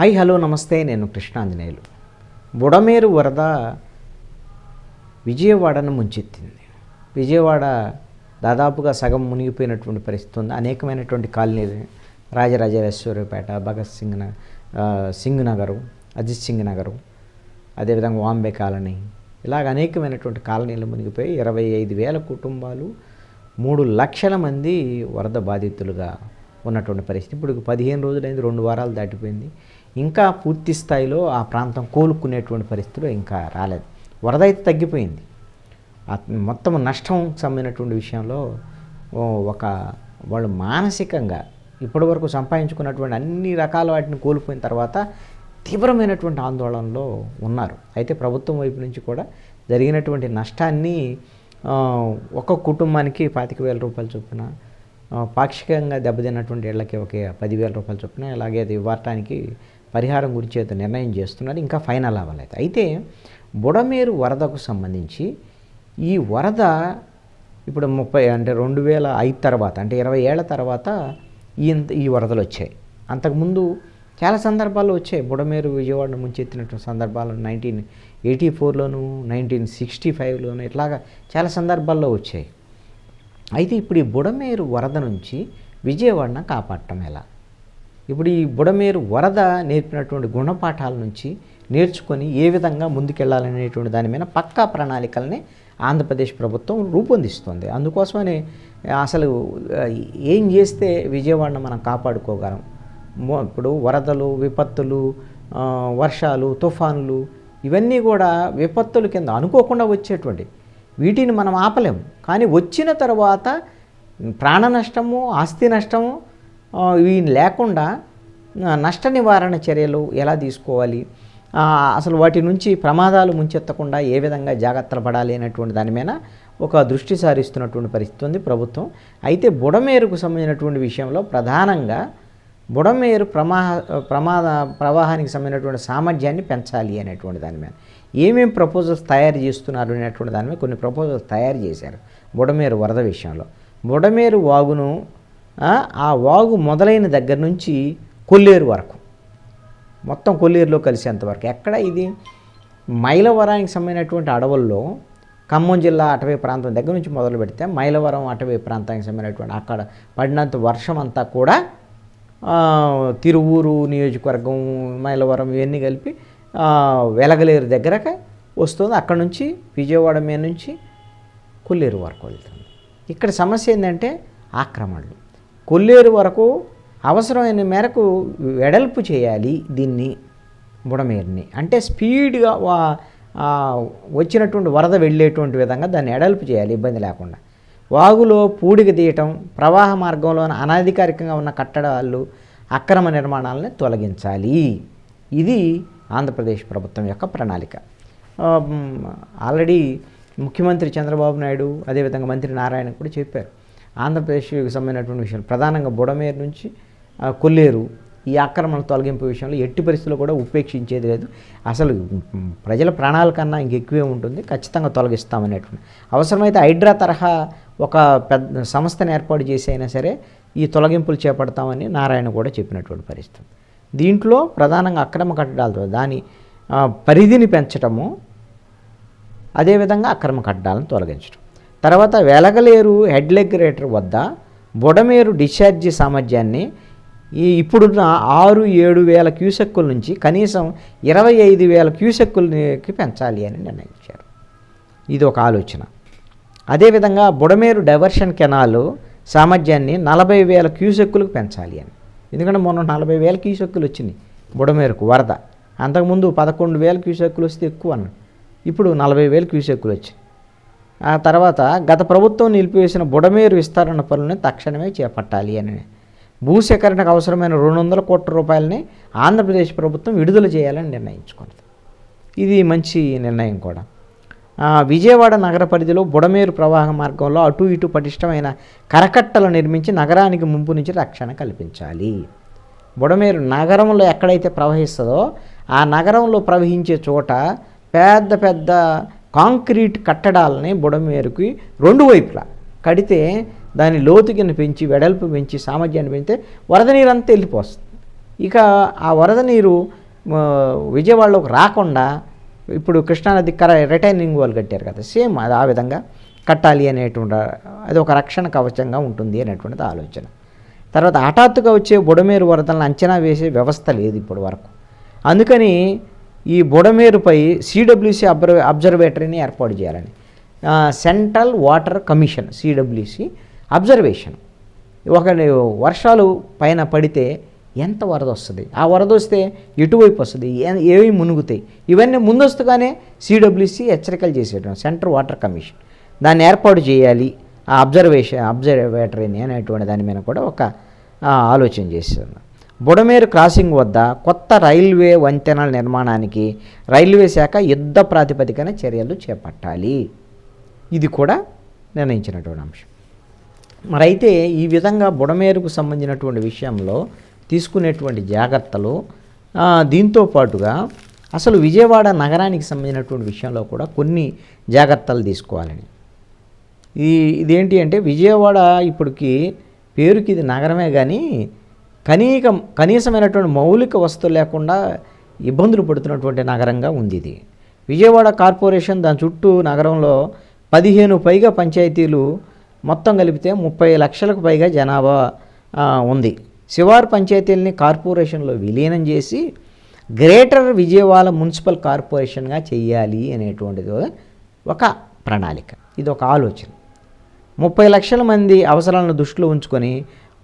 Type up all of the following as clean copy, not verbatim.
Hi hello నమస్తే, నేను కృష్ణాంజనేయులు. బుడమేరు వరద విజయవాడను ముంచెత్తింది. విజయవాడ దాదాపుగా సగం మునిగిపోయినటువంటి పరిస్థితి ఉంది. అనేకమైనటువంటి కాలనీలు, రాజరాజేశ్వరిపేట, భగత్ సింగ్ నగరు, అజిత్ సింగ్ నగరు, అదేవిధంగా వాంబే కాలనీ, ఇలాగ అనేకమైనటువంటి కాలనీలు మునిగిపోయి 25,000 కుటుంబాలు, 3 లక్షల మంది వరద బాధితులుగా ఉన్నటువంటి పరిస్థితి. ఇప్పుడు 15 రోజులైంది, 2 వారాలు దాటిపోయింది. ఇంకా పూర్తి స్థాయిలో ఆ ప్రాంతం కోలుకునేటువంటి పరిస్థితులు ఇంకా రాలేదు. వరద అయితే తగ్గిపోయింది. మొత్తం నష్టం సంబంధించినటువంటి విషయంలో వాళ్ళు మానసికంగా ఇప్పటివరకు సంపాదించుకున్నటువంటి అన్ని రకాల వాటిని కోల్పోయిన తర్వాత తీవ్రమైనటువంటి ఆందోళనలో ఉన్నారు. అయితే ప్రభుత్వం వైపు నుంచి కూడా జరిగినటువంటి నష్టాన్ని ఒక్కొక్క కుటుంబానికి 25,000 రూపాయలు చొప్పున, పాక్షికంగా దెబ్బతిన్నటువంటి ఇళ్లకి ఒక 10,000 రూపాయలు చొప్పున, అలాగే అది ఇవ్వటానికి పరిహారం గురించి అయితే నిర్ణయం చేస్తున్నారు. ఇంకా ఫైనల్ అవ్వలేదు. అయితే బుడమేరు వరదకు సంబంధించి ఈ వరద ఇప్పుడు 2005 తర్వాత, అంటే 20 ఏళ్ల తర్వాత ఈ వరదలు వచ్చాయి. అంతకుముందు చాలా సందర్భాల్లో వచ్చాయి. బుడమేరు విజయవాడను ముంచెత్తినటువంటి సందర్భాలు 1984లోను, 1965లోను, ఇట్లాగా చాలా సందర్భాల్లో వచ్చాయి. అయితే ఇప్పుడు ఈ బుడమేరు వరద నుంచి విజయవాడను కాపాడటం ఎలా? ఇప్పుడు ఈ బుడమేరు వరద నేర్పినటువంటి గుణపాఠాల నుంచి నేర్చుకొని ఏ విధంగా ముందుకెళ్లాలనేటువంటి దాని మీద పక్కా ప్రణాళికల్ని ఆంధ్రప్రదేశ్ ప్రభుత్వం రూపొందిస్తుంది. అందుకోసమని అసలు ఏం చేస్తే విజయవాడను మనం కాపాడుకోగలం? ఇప్పుడు వరదలు, విపత్తులు, వర్షాలు, తుఫాన్లు, ఇవన్నీ కూడా విపత్తుల కింద అనుకోకుండా వచ్చేటువంటి, వీటిని మనం ఆపలేము. కానీ వచ్చిన తర్వాత ప్రాణ నష్టము, ఆస్తి నష్టము ఇవి లేకుండా నష్ట నివారణ చర్యలు ఎలా తీసుకోవాలి, అసలు వాటి నుంచి ప్రమాదాలు ముంచెత్తకుండా ఏ విధంగా జాగ్రత్తలు పడాలి అనేటువంటి దాని మీద ఒక దృష్టి సారిస్తున్నటువంటి పరిస్థితి ఉంది ప్రభుత్వం. అయితే బుడమేరుకు సంబంధించినటువంటి విషయంలో ప్రధానంగా బుడమేరు ప్రవాహానికి సంబంధించినటువంటి సామర్థ్యాన్ని పెంచాలి అనేటువంటి దాని మీద ఏమేమి ప్రపోజల్స్ తయారు చేస్తున్నారు అనేటువంటి దాని మీద కొన్ని ప్రపోజల్స్ తయారు చేశారు. బుడమేరు వరద విషయంలో బుడమేరు వాగును, ఆ వాగు మొదలైన దగ్గర నుంచి కొల్లేరు వరకు, మొత్తం కొల్లేరులో కలిసేంతవరకు, ఎక్కడ ఇది మైలవరానికి సంబంధించినటువంటి అడవుల్లో, ఖమ్మం జిల్లా అటవీ ప్రాంతం దగ్గర నుంచి మొదలు పెడితే మైలవరం అటవీ ప్రాంతానికి సంబంధించినటువంటి అక్కడ పడినంత వర్షం అంతా కూడా తిరువూరు నియోజకవర్గం, మైలవరం ఇవన్నీ కలిపి వెలగలేరు దగ్గరకి వస్తుంది. అక్కడ నుంచి విజయవాడ మీద నుంచి కొల్లేరు వరకు వెళ్తుంది. ఇక్కడ సమస్య ఏంటంటే ఆక్రమణలు. కొల్లేరు వరకు అవసరమైన మేరకు వెడల్పు చేయాలి దీన్ని, బుడమేరుని. అంటే స్పీడ్గా వచ్చినటువంటి వరద వెళ్ళేటువంటి విధంగా దాన్ని వెడల్పు చేయాలి, ఇబ్బంది లేకుండా. వాగులో పూడిక తీయటం, ప్రవాహ మార్గంలో అనధికారికంగా ఉన్న కట్టడాలు, అక్రమ నిర్మాణాలను తొలగించాలి. ఇది ఆంధ్రప్రదేశ్ ప్రభుత్వం యొక్క ప్రణాళిక. ఆల్రెడీ ముఖ్యమంత్రి చంద్రబాబు నాయుడు, అదేవిధంగా మంత్రి నారాయణ కూడా చెప్పారు. ఆంధ్రప్రదేశ్కి సంబంధించినటువంటి విషయం ప్రధానంగా బుడమేరు నుంచి కొల్లేరు ఈ ఆక్రమణ తొలగింపు విషయంలో ఎట్టి పరిస్థితుల్లో కూడా ఉపేక్షించేది లేదు. అసలు ప్రజల ప్రాణాల కన్నా ఇంకెక్కువే ఉంటుంది, ఖచ్చితంగా తొలగిస్తామనేటువంటి. అవసరమైతే హైడ్రా తరహా ఒక పెద్ద సంస్థను ఏర్పాటు చేసి అయినా సరే ఈ తొలగింపులు చేపడతామని నారాయణ కూడా చెప్పినటువంటి పరిస్థితి. దీంట్లో ప్రధానంగా అక్రమ కట్టడాలతో దాని పరిధిని పెంచటము, అదేవిధంగా అక్రమ కట్టడాలను తొలగించడం. తర్వాత వెలగలేరు హెడ్ రెగ్యులేటర్ వద్ద బుడమేరు డిశ్చార్జి సామర్థ్యాన్ని ఇప్పుడున్న 6-7 వేల క్యూసెక్కుల నుంచి కనీసం 25,000 క్యూసెక్కులకి పెంచాలి అని నిర్ణయించారు. ఇది ఒక ఆలోచన. అదేవిధంగా బుడమేరు డైవర్షన్ కెనాలు సామర్థ్యాన్ని 40,000 క్యూసెక్కులకు పెంచాలి అని. ఎందుకంటే మొన్న 40,000 క్యూసెక్కులు వచ్చినాయి బుడమేరుకు వరద. అంతకుముందు 11,000 క్యూసెక్కులు వస్తే ఎక్కువ అన్న, ఇప్పుడు 40,000 క్యూసెక్కులు వచ్చాయి. ఆ తర్వాత గత ప్రభుత్వం నిలిపివేసిన బుడమేరు విస్తరణ పనులను తక్షణమే చేపట్టాలి అని, భూసేకరణకు అవసరమైన 200 కోట్ల రూపాయలని ఆంధ్రప్రదేశ్ ప్రభుత్వం విడుదల చేయాలని నిర్ణయించుకుంది. ఇది మంచి నిర్ణయం కూడా. విజయవాడ నగర పరిధిలో బుడమేరు ప్రవాహ మార్గంలో అటు ఇటు పటిష్టమైన కరకట్టలు నిర్మించి నగరానికి ముంపు నుంచి రక్షణ కల్పించాలి. బుడమేరు నగరంలో ఎక్కడైతే ప్రవహిస్తుందో ఆ నగరంలో ప్రవహించే చోట పెద్ద పెద్ద కాంక్రీట్ కట్టడాలని బుడమేరుకి 2 వైపులా కడితే దాని లోతుకిని పెంచి, వెడల్పు పెంచి, సామర్థ్యాన్ని పెంచితే వరద నీరంతా వెళ్ళిపోతుంది. ఇక ఆ వరద నీరు విజయవాడలోకి రాకుండా ఇప్పుడు కృష్ణానది రిటైనింగ్ వాల్ కట్టారు కదా, సేమ్ అది ఆ విధంగా కట్టాలి అనేటువంటి అది ఒక రక్షణ కవచంగా ఉంటుంది అనేటువంటిది ఆలోచన. తర్వాత హఠాత్తుగా వచ్చే బుడమేరు వరదలను అంచనా వేసే వ్యవస్థ లేదు ఇప్పటి వరకు. అందుకని ఈ బుడమేరుపై సిడబ్ల్యూసి అబ్జర్వేటరీని ఏర్పాటు చేయాలని, central water commission CWC observation. ఒక వర్షాలు పైన పడితే ఎంత వరద వస్తుంది, ఆ వరద వస్తే ఎటువైపు వస్తుంది, ఏవి మునుగుతాయి, ఇవన్నీ ముందస్తుగానే సిడబ్ల్యూసి హెచ్చరికలు చేసేటం సెంట్రల్ వాటర్ కమిషన్ దాన్ని ఏర్పాటు చేయాలి, ఆ అబ్జర్వేటరీని అనేటువంటి దాని మీద కూడా ఒక ఆలోచన చేస్తుంది. బుడమేరు క్రాసింగ్ వద్ద కొత్త రైల్వే వంతెనల నిర్మాణానికి రైల్వే శాఖ యుద్ధ ప్రాతిపదికన చర్యలు చేపట్టాలి, ఇది కూడా నిర్ణయించినటువంటి అంశం. మరైతే ఈ విధంగా బుడమేరుకు సంబంధించినటువంటి విషయంలో తీసుకునేటువంటి జాగ్రత్తలు, దీంతో పాటుగా అసలు విజయవాడ నగరానికి సంబంధించినటువంటి విషయంలో కూడా కొన్ని జాగ్రత్తలు తీసుకోవాలని. ఇదేంటి అంటే విజయవాడ ఇప్పటికి పేరుకి ఇది నగరమే కానీ కనీసమైనటువంటి మౌలిక వస్తువులు లేకుండా ఇబ్బందులు పడుతున్నటువంటి నగరంగా ఉంది ఇది. విజయవాడ కార్పొరేషన్ దాని చుట్టూ నగరంలో 15 పైగా పంచాయతీలు, మొత్తం కలిపితే 30 లక్షలకు పైగా జనాభా ఉంది. శివారు పంచాయతీలని కార్పొరేషన్లో విలీనం చేసి గ్రేటర్ విజయవాడ మున్సిపల్ కార్పొరేషన్గా చేయాలి అనేటువంటిది ఒక ప్రణాళిక, ఇది ఒక ఆలోచన. 30 లక్షల మంది అవసరాలను దృష్టిలో ఉంచుకొని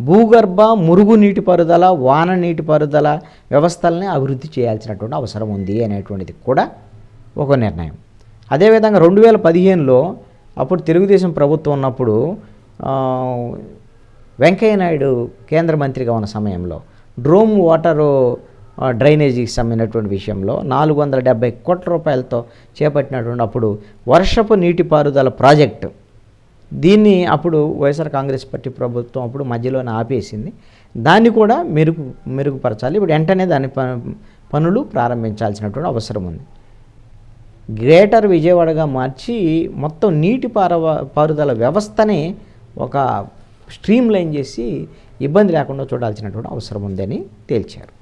భూగర్భ మురుగు నీటిపారుదల, వాన నీటిపారుదల వ్యవస్థల్ని అభివృద్ధి చేయాల్సినటువంటి అవసరం ఉంది అనేటువంటిది కూడా ఒక నిర్ణయం. అదేవిధంగా 2015లో అప్పుడు తెలుగుదేశం ప్రభుత్వం ఉన్నప్పుడు వెంకయ్యనాయుడు కేంద్ర మంత్రిగా ఉన్న సమయంలో డ్రోమ్ వాటరు డ్రైనేజీకి సంబంధించినటువంటి విషయంలో 470 కోట్ల రూపాయలతో చేపట్టినటువంటి అప్పుడు వర్షపు నీటిపారుదల ప్రాజెక్టు, దీన్ని అప్పుడు వైఎస్ఆర్ కాంగ్రెస్ పార్టీ ప్రభుత్వం అప్పుడు మధ్యలోనే ఆపేసింది. దాన్ని కూడా మెరుగుపరచాలి. ఇప్పుడు వెంటనే దాని పనులు ప్రారంభించాల్సినటువంటి అవసరం ఉంది. గ్రేటర్ విజయవాడగా మార్చి మొత్తం పారుదల వ్యవస్థనే ఒక స్ట్రీమ్ లైన్ చేసి ఇబ్బంది లేకుండా చూడాల్సినటువంటి అవసరం ఉందని తేల్చారు.